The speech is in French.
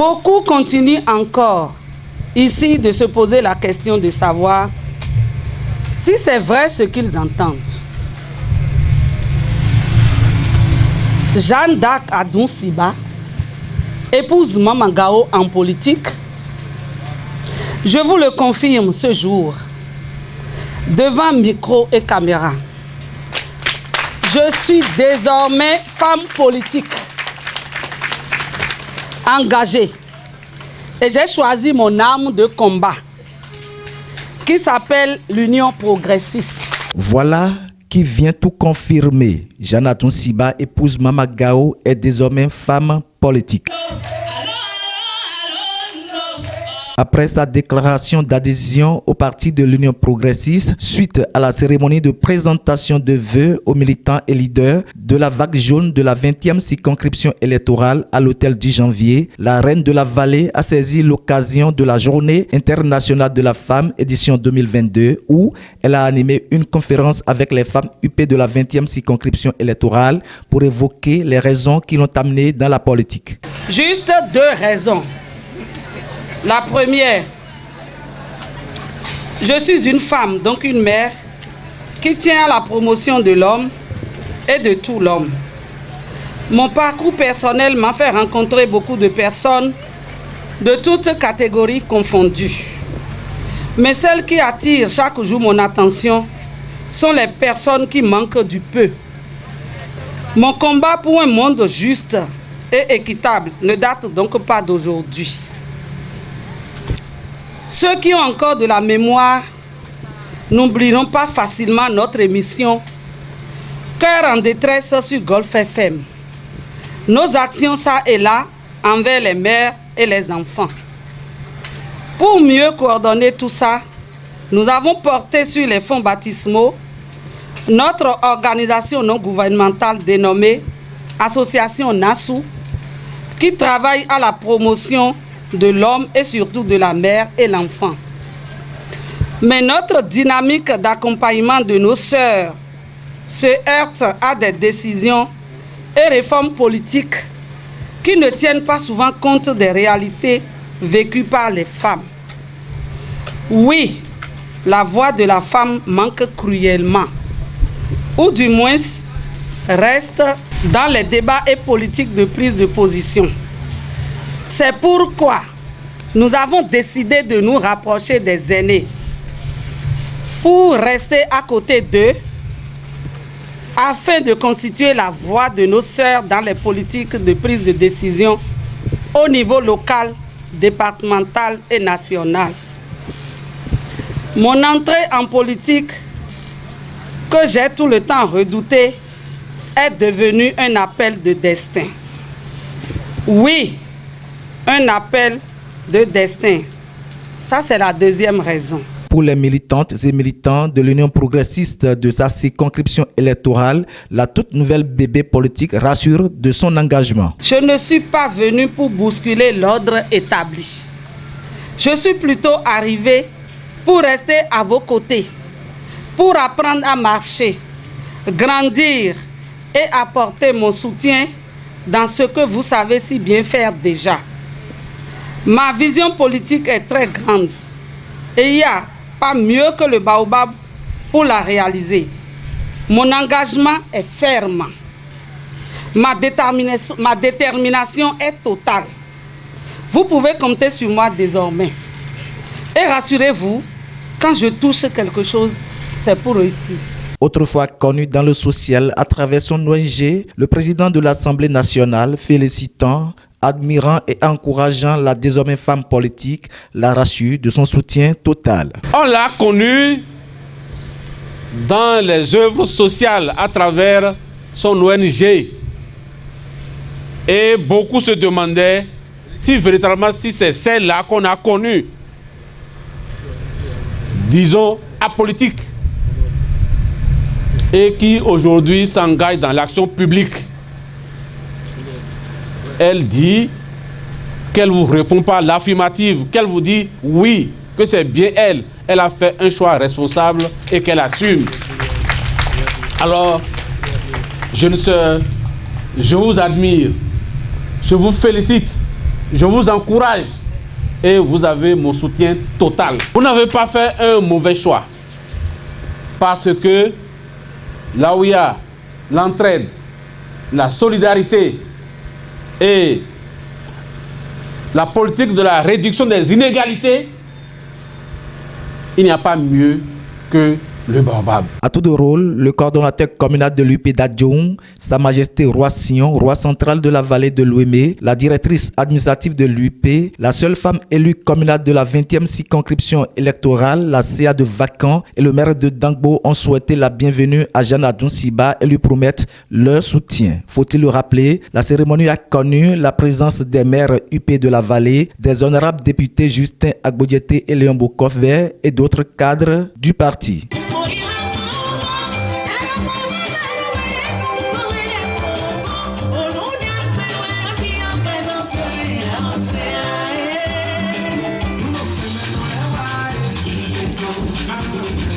Beaucoup continuent encore ici de se poser la question de savoir si c'est vrai ce qu'ils entendent. Jeanne d'Arc Adounciba épouse Maman Gao en politique. Je vous le confirme ce jour, devant micro et caméra. Je suis désormais femme politique, engagée. Et j'ai choisi mon arme de combat, qui s'appelle l'Union progressiste. Voilà qui vient tout confirmer. Jeanne Adounciba, épouse Maman Gao, est désormais femme politique. Après sa déclaration d'adhésion au parti de l'Union progressiste, suite à la cérémonie de présentation de vœux aux militants et leaders de la vague jaune de la 20e circonscription électorale à l'hôtel du Janvier, la reine de la Vallée a saisi l'occasion de la Journée internationale de la femme édition 2022 où elle a animé une conférence avec les femmes UP de la 20e circonscription électorale pour évoquer les raisons qui l'ont amenée dans la politique. Juste deux raisons. La première, je suis une femme, donc une mère, qui tient à la promotion de l'homme et de tout l'homme. Mon parcours personnel m'a fait rencontrer beaucoup de personnes de toutes catégories confondues. Mais celles qui attirent chaque jour mon attention sont les personnes qui manquent du peu. Mon combat pour un monde juste et équitable ne date donc pas d'aujourd'hui. Ceux qui ont encore de la mémoire n'oublieront pas facilement notre émission Cœur en détresse sur Golf FM. Nos actions ça et là envers les mères et les enfants. Pour mieux coordonner tout ça, nous avons porté sur les fonds baptismaux notre organisation non gouvernementale dénommée Association Nassou qui travaille à la promotion de l'homme et surtout de la mère et l'enfant. Mais notre dynamique d'accompagnement de nos sœurs se heurte à des décisions et réformes politiques qui ne tiennent pas souvent compte des réalités vécues par les femmes. Oui, la voix de la femme manque cruellement, ou du moins reste dans les débats et politiques de prise de position. C'est pourquoi nous avons décidé de nous rapprocher des aînés pour rester à côté d'eux afin de constituer la voix de nos sœurs dans les politiques de prise de décision au niveau local, départemental et national. Mon entrée en politique, que j'ai tout le temps redoutée, est devenue un appel de destin. Oui, un appel de destin. Ça, c'est la deuxième raison. Pour les militantes et militants de l'Union progressiste de sa circonscription électorale, la toute nouvelle bébé politique rassure de son engagement. Je ne suis pas venue pour bousculer l'ordre établi. Je suis plutôt arrivée pour rester à vos côtés, pour apprendre à marcher, grandir et apporter mon soutien dans ce que vous savez si bien faire déjà. Ma vision politique est très grande et il n'y a pas mieux que le baobab pour la réaliser. Mon engagement est ferme. Ma détermination est totale. Vous pouvez compter sur moi désormais. Et rassurez-vous, quand je touche quelque chose, c'est pour réussir. Autrefois connu dans le social à travers son ONG, le président de l'Assemblée nationale, félicitant, admirant et encourageant la désormais femme politique, la rassure de son soutien total. On l'a connu dans les œuvres sociales à travers son ONG. Et beaucoup se demandaient si véritablement c'est celle-là qu'on a connue, disons, apolitique, et qui aujourd'hui s'engage dans l'action publique. Elle dit qu'elle ne vous répond pas l'affirmative, qu'elle vous dit oui, que c'est bien elle. Elle a fait un choix responsable et qu'elle assume. Alors, jeunes sœurs, je vous admire, je vous félicite Je vous encourage et vous avez mon soutien total. Vous n'avez pas fait un mauvais choix. Parce que là où il y a l'entraide, la solidarité et la politique de la réduction des inégalités, il n'y a pas mieux que le baobab. À tour de rôle, le coordonnateur communal de l'UP d'Adjoung, Sa Majesté Roi Sion, roi central de la vallée de l'Ouémé, la directrice administrative de l'UP, la seule femme élue communale de la 20e circonscription électorale, la CA de Vacan, et le maire de Dangbo ont souhaité la bienvenue à Jeanne Adoun Siba et lui promettent leur soutien. Faut-il le rappeler, la cérémonie a connu la présence des maires UP de la vallée, des honorables députés Justin Agbodiété et Léon Bokofver et d'autres cadres du parti. Thank you.